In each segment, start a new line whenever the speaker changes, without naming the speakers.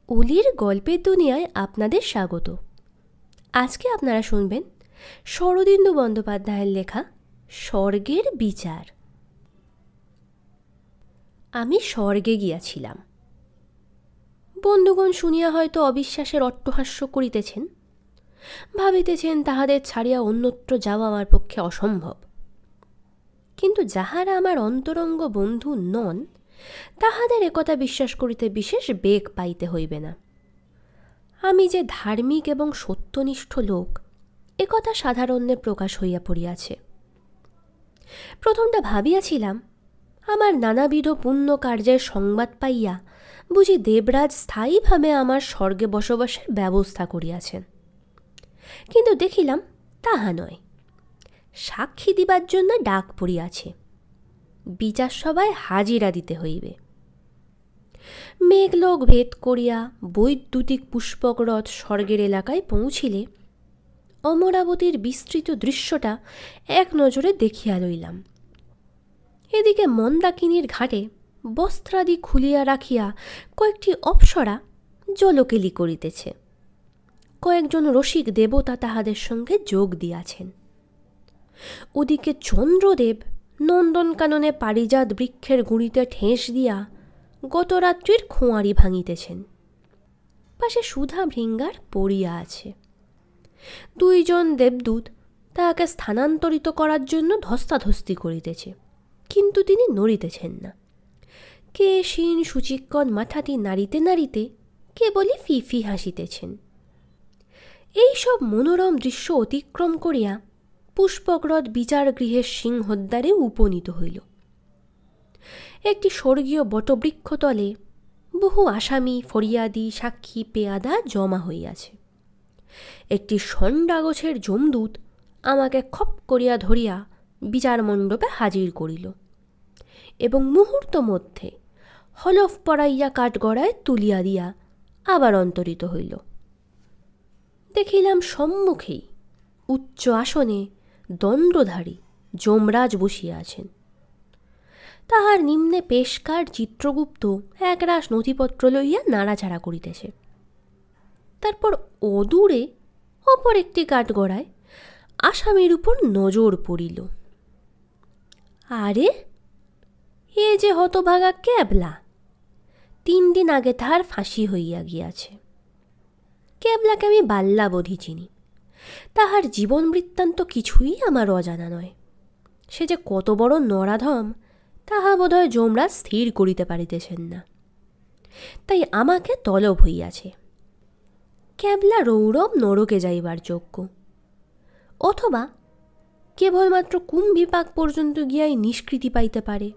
অলির গল্পের দুনিয়ায় আপনাদের স্বাগত। আজকে আপনারা শুনবেন শরদিন্দু বন্দ্যোপাধ্যায়ের লেখা স্বর্গের বিচার। আমি স্বর্গে গিয়াছিলাম। বন্ধুগণ শুনিয়া হয়তো অবিশ্বাসের অট্টহাস্য করিতেছেন, ভাবিতেছেন তাহাদের ছাড়িয়া অন্যত্র যাওয়া আমার পক্ষে অসম্ভব। কিন্তু যাহারা আমার অন্তরঙ্গ বন্ধু নন, তাহাদের একথা বিশ্বাস করিতে বিশেষ বেগ পাইতে হইবে না। আমি যে ধার্মিক এবং সত্যনিষ্ঠ লোক, একথা সাধারণ্যে প্রকাশ হইয়া পড়িয়াছে। প্রথমটা ভাবিয়াছিলাম, আমার নানাবিধ পুণ্য কার্যের সংবাদ পাইয়া বুঝি দেবরাজ স্থায়ীভাবে আমার স্বর্গে বসবাসের ব্যবস্থা করিয়াছেন। কিন্তু দেখিলাম তাহা নয়, সাক্ষী দিবার জন্য ডাক পড়িয়াছে, বিচার সভায় হাজিরা দিতে হইবে। মেঘলোক ভেদ করিয়া বৈদ্যুতিক পুষ্পকরথ স্বর্গের এলাকায় পৌঁছিলে অমরাবতীর বিস্তৃত দৃশ্যটা এক নজরে দেখিয়া লইলাম। এদিকে মন্দাকিনীর ঘাটে বস্ত্রাদি খুলিয়া রাখিয়া কয়েকটি অপ্সরা জলকেলি করিতেছে। কয়েকজন রসিক দেবতা তাহাদের সঙ্গে যোগ দিয়াছেন। ওদিকে চন্দ্রদেব নন্দনকাননে পারিজাত বৃক্ষের গুঁড়িতে ঠেস দিয়া গত রাত্রির খোঁয়ারি ভাঙিতেছেন। পাশে সুধা ভৃঙ্গার পড়িয়া আছে। দুইজন দেবদূত তাহাকে স্থানান্তরিত করার জন্য ধস্তাধস্তি করিতেছে, কিন্তু তিনি নড়িতেছেন না। কেশিন সুচিক্কণ মাথাটি নাড়িতে নাড়িতে কেবলই ফিফি হাসিতেছেন। এইসব মনোরম দৃশ্য অতিক্রম করিয়া পুষ্পকরথ বিচার গৃহের সিংহদ্বারে উপনীত হইল। একটি স্বর্গীয় বটবৃক্ষতলে বহু আসামি, ফরিয়াদি, সাক্ষী, পেয়াদা জমা হইয়াছে। একটি ষণ্ডাগছের যমদূত আমাকে খপ করিয়া ধরিয়া বিচার মণ্ডপে হাজির করিল এবং মুহূর্ত মধ্যে হলফ পড়াইয়া কাঠগড়ায় তুলিয়া দিয়া আবার অন্তরিত হইল। দেখিলাম সম্মুখেই উচ্চ আসনে দণ্ডধারী যমরাজ বসিয়া আছেন। তাহার নিম্নে পেশকার চিত্রগুপ্ত একরাশ নথিপত্র লইয়া নাড়াচাড়া করিতেছে। তারপর অদূরে অপর একটি কাঠগড়ায় আসামির উপর নজর পড়িল। আরে, এ যে হতভাগা ক্যাবলা! 3 দিন আগে তাহার ফাঁসি হইয়া গিয়াছে। ক্যাবলাকে আমি বাল্যাবধি চিনি। তাহার জীবন বৃত্তান্ত কিছুই আমার অজানা নয়। সে যে কত বড় নরাধম, তাহা বোধহয় যমরাজ স্থির করিতে পারিতেছেন না। তাই আমাকে তলব হইয়াছে। ক্যাবলা রৌরব নরকে যাইবার যোগ্য, অথবা কেবলমাত্র কুম্ভীপাক পর্যন্ত গিয়াই নিষ্কৃতি পাইতে পারে,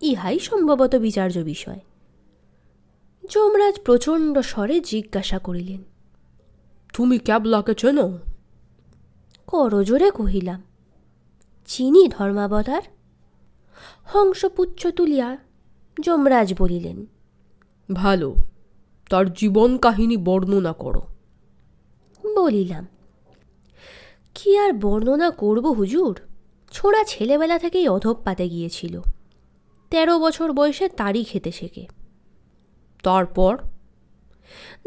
ইহাই সম্ভবত বিচার্য বিষয়। যমরাজ প্রচণ্ড স্বরে জিজ্ঞাসা করিলেন,
তুমি ক্যাবলাকে চেনো?
করজোরে কহিলাম, চিনি ধর্মাবতার। হংসপুচ্ছ তুলিয়া যমরাজ বলিলেন,
ভালো, তার জীবন কাহিনী বর্ণনা করো।
বলিলাম, কি আর বর্ণনা করব হুজুর, ছোড়া ছেলেবেলা থেকেই অধঃপাতে গিয়েছিল। 13 বছর বয়সে তারি খেতে শেখে।
তারপর?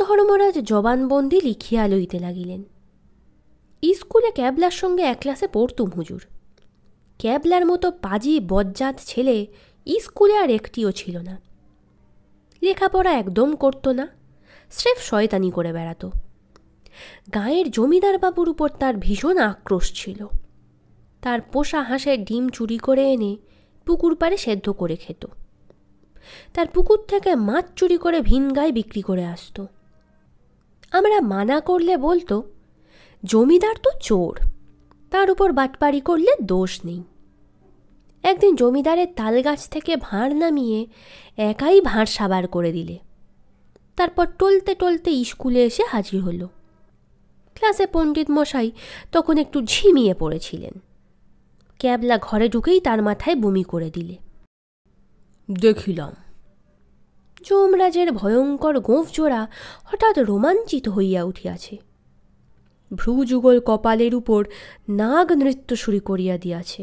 ধর্মরাজ জবানবন্দি লিখিয়া লইতে লাগিলেন। স্কুলে ক্যাবলার সঙ্গে এক ক্লাসে পড়তুম হুজুর। ক্যাবলার মতো পাজি বজ্জাত ছেলে স্কুলে আর একটিও ছিল না। লেখাপড়া একদম করতো না, স্রেফ শয়তানি করে বেড়াত। গাঁয়ের জমিদার বাবুর উপর তার ভীষণ আক্রোশ ছিল। তার পোষা হাঁসের ডিম চুরি করে এনে পুকুর পাড়ে সেদ্ধ করে খেত। তার পুকুর থেকে মাছ চুরি করে ভিন গায়ে বিক্রি করে আসত। আমরা মানা করলে বলতো, জমিদার তো চোর, তার উপর বাটপাড়ি করলে দোষ নেই। একদিন জমিদারের তালগাছ থেকে ভাঁড় নামিয়ে একাই ভাঁড় সাবার করে দিলে। তারপর টলতে টলতে স্কুলে এসে হাজির হলো। ক্লাসে পণ্ডিত মশাই তখন একটু ঝিমিয়ে পড়েছিলেন। ক্যাবলা ঘরে ঢুকেই তার মাথায় বমি করে দিলে।
দেখিলাম।
যমরাজের ভয়ঙ্কর গোঁফজোড়া হঠাৎ রোমাঞ্চিত হইয়া উঠিয়াছে। ভ্রুযুগল কপালের উপর নাগ নৃত্য শুরু করিয়া দিয়াছে।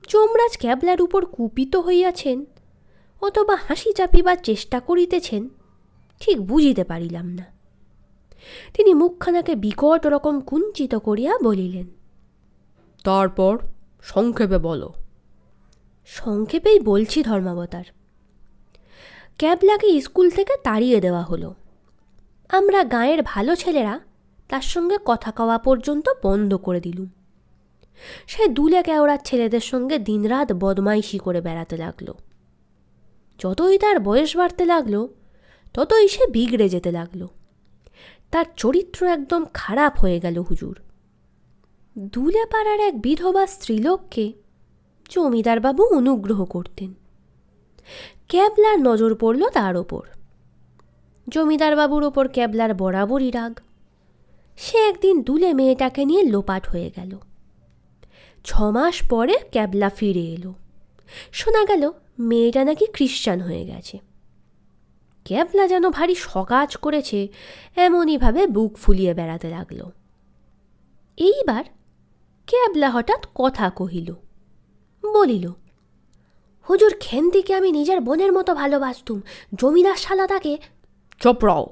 যমরাজ ক্যাবলার উপর কুপিত হইয়াছেন অথবা হাসি চাপিবার চেষ্টা করিতেছেন ঠিক বুঝিতে পারিলাম না। তিনি মুখখানাকে বিকট রকম কুঞ্চিত করিয়া বলিলেন,
তারপর সংক্ষেপে বলো।
সংক্ষেপেই বলছি ধর্মাবতার। ক্যাবলাকে স্কুল থেকে তাড়িয়ে দেওয়া হলো। আমরা গাঁয়ের ভালো ছেলেরা তার সঙ্গে কথা কওয়া পর্যন্ত বন্ধ করে দিলুম। সে দুলে কেওড়ার ছেলেদের সঙ্গে দিনরাত বদমাইশি করে বেড়াতে লাগলো। যতই তার বয়স বাড়তে লাগলো ততই সে বিগড়ে যেতে লাগলো। তার চরিত্র একদম খারাপ হয়ে গেল হুজুর। দুলে পাড়ার এক বিধবা স্ত্রীলোককে জমিদারবাবু অনুগ্রহ করতেন। ক্যাবলার নজর পড়ল তার ওপর। জমিদারবাবুর ওপর ক্যাবলার বরাবরই রাগ। সে একদিন দুলে মেয়েটাকে নিয়ে লোপাট হয়ে গেল। 6 মাস পরে ক্যাবলা ফিরে এলো। শোনা গেল মেয়েটা নাকি খ্রিস্টান হয়ে গেছে। ক্যাবলা যেন ভারী সকাজ করেছে এমনইভাবে বুক ফুলিয়ে বেড়াতে লাগল। এইবার ক্যাবলা হঠাৎ কথা কহিল, বলিল, হুজুর খেন্তিকে আমি নিজের বোনের মতো ভালোবাসতুম, জমিদার শালা তাকে।
চপড়াও।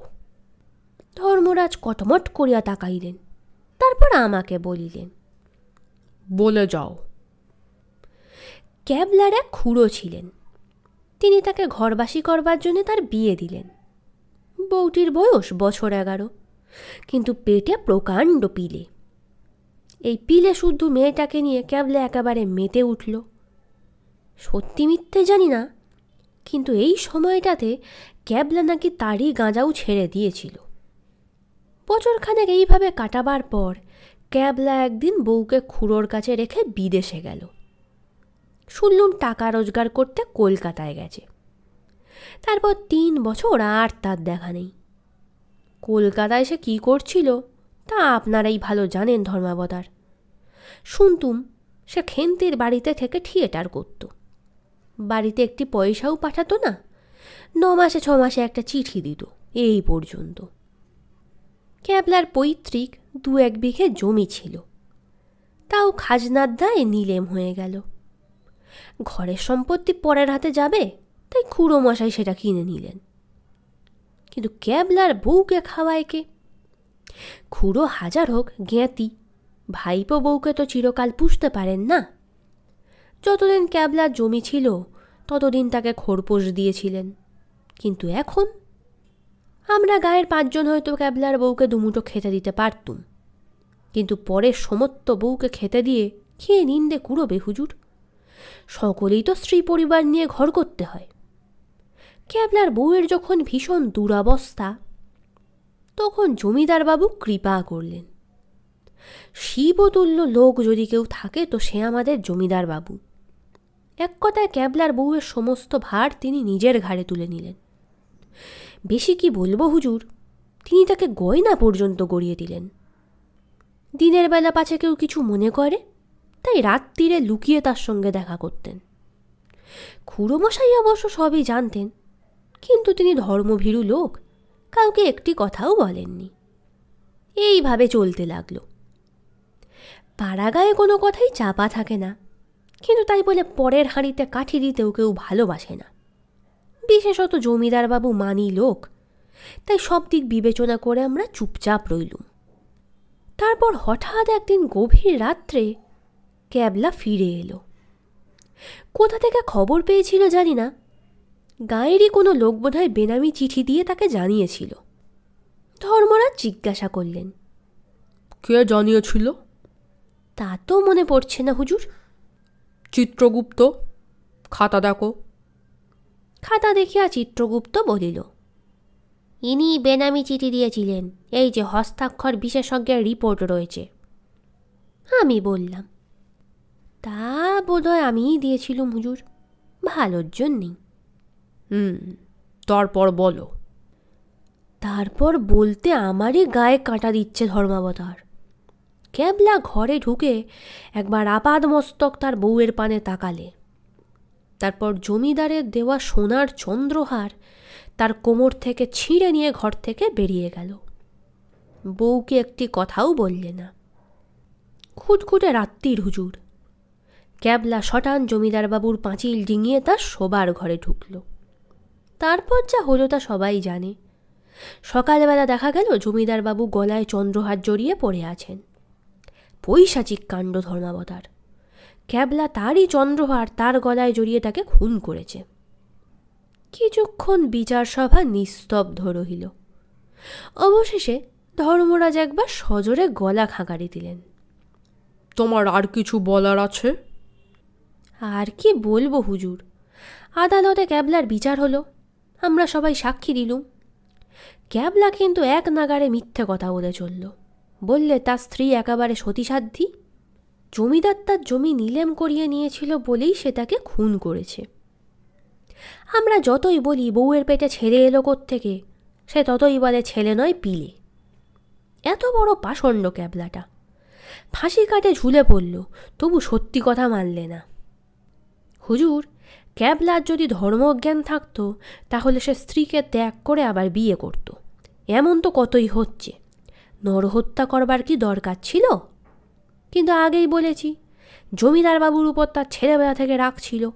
ধর্মরাজ কটমট করিয়া তাকাইলেন, তারপর আমাকে বলিলেন,
বলে যাও।
ক্যাবলার এক খুড়ো ছিলেন। তিনি তাকে ঘরবাসী করবার জন্য তার বিয়ে দিলেন। বউটির বয়স বছর 11, কিন্তু পেটে প্রকাণ্ড পিলে। এই পিলে শুদ্ধ মেয়েটাকে নিয়ে ক্যাবলা একেবারে মেতে উঠল। সত্যি মিথ্যে জানি না, কিন্তু এই সময়টাতে ক্যাবলা নাকি তারই গাঁজাও ছেড়ে দিয়েছিল। বছরখানেক এইভাবে কাটাবার পর ক্যাবলা একদিন বউকে খুড়োর কাছে রেখে বিদেশে গেল। শুনলুম টাকা রোজগার করতে কলকাতায় গেছে। তারপর 3 বছর আর তার দেখা নেই। কলকাতায় সে কী করছিল তা আপনারাই ভালো জানেন ধর্মাবতার। শুনতুম সে খেন্তির বাড়িতে থেকে থিয়েটার করত। বাড়িতে একটি পয়সাও পাঠাতো না। 9 মাসে 6 মাসে একটা চিঠি দিত, এই পর্যন্ত। ক্যাবলার পৈতৃক 2-1 বিঘে জমি ছিল, তাও খাজনার দায়ে নিলেম হয়ে গেল। ঘরের সম্পত্তি পরের হাতে যাবে, তাই খুড়ো মশাই সেটা কিনে নিলেন। কিন্তু ক্যাবলার বউকে খাওয়ায় কে? খুড়ো হাজার হোক জ্ঞাতি, ভাইপো বউকে তো চিরকাল পুষতে পারেন না। যতদিন ক্যাবলার জমি ছিল ততদিন তাকে খোরপোশ দিয়েছিলেন। কিন্তু এখন আমরা গায়ের 5 জন হয়তো ক্যাবলার বউকে দুমুটো খেতে দিতে পারতুম, কিন্তু পরের সমস্ত বউকে খেতে দিয়ে খেয়ে নিন্দে কুড়োবে হুজুর? সকলেই তো স্ত্রী পরিবার নিয়ে ঘর করতে হয়। ক্যাবলার বউয়ের যখন ভীষণ দুরবস্থা, তখন জমিদারবাবু কৃপা করলেন। শিবতুল্য লোক যদি কেউ থাকে তো সে আমাদের জমিদারবাবু। এক কথায় ক্যাবলার বউয়ের সমস্ত ভার তিনি নিজের ঘাড়ে তুলে নিলেন। বেশি কি বলবো হুজুর, তিনি তাকে গয়না পর্যন্ত গড়িয়ে দিলেন। দিনের বেলা পাছে কেউ কিছু মনে করে, তাই রাত্রিরে লুকিয়ে তার সঙ্গে দেখা করতেন। খুড়োমশাই অবশ্য সবই জানতেন, কিন্তু তিনি ধর্মভীরু লোক, কাউকে একটি কথাও বলেননি। এইভাবে চলতে লাগলো। পাড়াগায়ে কোনো কথাই চাপা থাকে না, কিন্তু তাই বলে পরের হাঁড়িতে কাঠি দিতেও কেউ ভালোবাসে না। বিশেষত জমিদারবাবু মানি লোক, তাই সব দিক বিবেচনা করে আমরা চুপচাপ রইলুম। তারপর হঠাৎ একদিন গভীর রাত্রে ক্যাবলা ফিরে এলো। কোথা থেকে খবর পেয়েছিল জানি না, গাঁয়েরই কোনো লোক বোধহয় বেনামি চিঠি দিয়ে তাকে জানিয়েছিল। ধর্মরাজ জিজ্ঞাসা করলেন,
কে জানিয়েছিল?
তা তো মনে পড়ছে না হুজুর।
চিত্রগুপ্ত, খাতা দেখো।
খাতা দেখিয়া চিত্রগুপ্ত বলিল, ইনি বেনামি চিঠি দিয়েছিলেন, এই যে হস্তাক্ষর বিশেষজ্ঞের রিপোর্ট রয়েছে। আমি বললাম, তা বোধহয় আমিই দিয়েছিলুম হুজুর, ভালোর জন্যেই।
তারপর বলো।
তারপর বলতে আমারই গায়ে কাঁটা দিচ্ছে ধর্মাবতার। ক্যাবলা ঘরে ঢুকে একবার আপাদ মস্তক তার বউয়ের পানে তাকালে, তারপর জমিদারের দেওয়া সোনার চন্দ্রহার তার কোমর থেকে ছিঁড়ে নিয়ে ঘর থেকে বেরিয়ে গেল। বউকে একটি কথাও বললে না। খুটখুটে রাত্রির হুজুর। ক্যাবলা শটান জমিদারবাবুর পাঁচিল ডিঙিয়ে তার শোবার ঘরে ঢুকল। তারপর যা হলো তা সবাই জানে। সকালবেলা দেখা গেল জমিদারবাবু গলায় চন্দ্রহার জড়িয়ে পড়ে আছেন। পৈশাচিক কাণ্ড ধর্মাবতার। ক্যাবলা তারই চন্দ্রহার তার গলায় জড়িয়ে তাকে খুন করেছে। কিছুক্ষণ বিচার সভা নিস্তব্ধ রহিল। অবশেষে ধর্মরাজ একবার সজোরে গলা খাঁকারি দিলেন।
তোমার আর কিছু বলার আছে?
আর কি বলবো হুজুর, আদালতে ক্যাবলার বিচার হলো, আমরা সবাই সাক্ষী দিলুম। ক্যাবলা কিন্তু এক নাগাড়ে মিথ্যে কথা বলে চলল। বললে তার স্ত্রী একেবারে সতীসাধ্যী, জমিদার তার জমি নিলেম করিয়ে নিয়েছিল বলেই সে তাকে খুন করেছে। আমরা যতই বলি বউয়ের পেটে ছেলে এলো কোত্থেকে, সে ততই বলে ছেলে নয় পিলে। এত বড় পাষণ্ড ক্যাবলাটা, ফাঁসি কাটে ঝুলে পড়ল, তবু সত্যি কথা মানলে না। হুজুর, ক্যাবলার যদি ধর্মজ্ঞান থাকতো তাহলে সে স্ত্রীকে ত্যাগ করে আবার বিয়ে করত। এমন তো কতই হচ্ছে, নরহত্যা করবার কি দরকার ছিল? কিন্তু আগেই বলেছি, জমিদার বাবুর উপর তার ছেলেবেলা থেকে রাগ ছিল।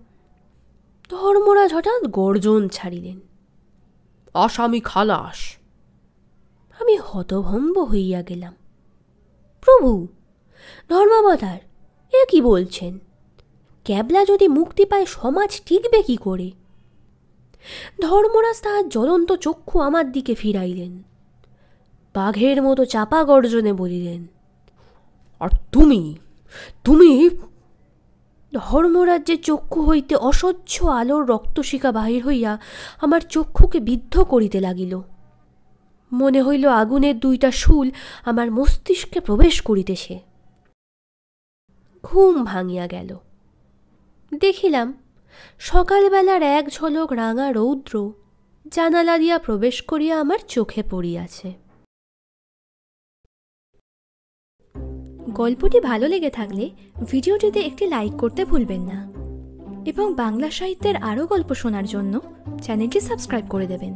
ধর্মরাজ হঠাৎ গর্জন ছাড়িলেন।
আসামি খালাস।
আমি হতভম্ব হইয়া গেলাম। প্রভু, ধর্মাবতার, এ কি বলছেন? ক্যাবলা যদি মুক্তি পায় সমাজ টিকবে কি করে? ধর্মরাজ তাহার জ্বলন্ত চক্ষু আমার দিকে ফিরাইলেন, বাঘের মতো চাপা গর্জনে বলিলেন,
আর তুমি তুমি
ধর্মরাজ্যের চক্ষু হইতে অসহ্য আলোর রক্তশিখা বাহির হইয়া আমার চক্ষুকে বিদ্ধ করিতে লাগিল। মনে হইল আগুনের দুইটা শূল আমার মস্তিষ্কে প্রবেশ করিতেছে। ঘুম ভাঙিয়া গেল। দেখিলাম সকালবেলার এক ঝলক রাঙা রৌদ্র জানালা দিয়া প্রবেশ করিয়া আমার চোখে পড়িয়াছে।
গল্পটি ভালো লেগে থাকলে ভিডিওটিতে একটি লাইক করতে ভুলবেন না এবং বাংলা সাহিত্যের আরও গল্প শোনার জন্য চ্যানেলটি সাবস্ক্রাইব করে দেবেন।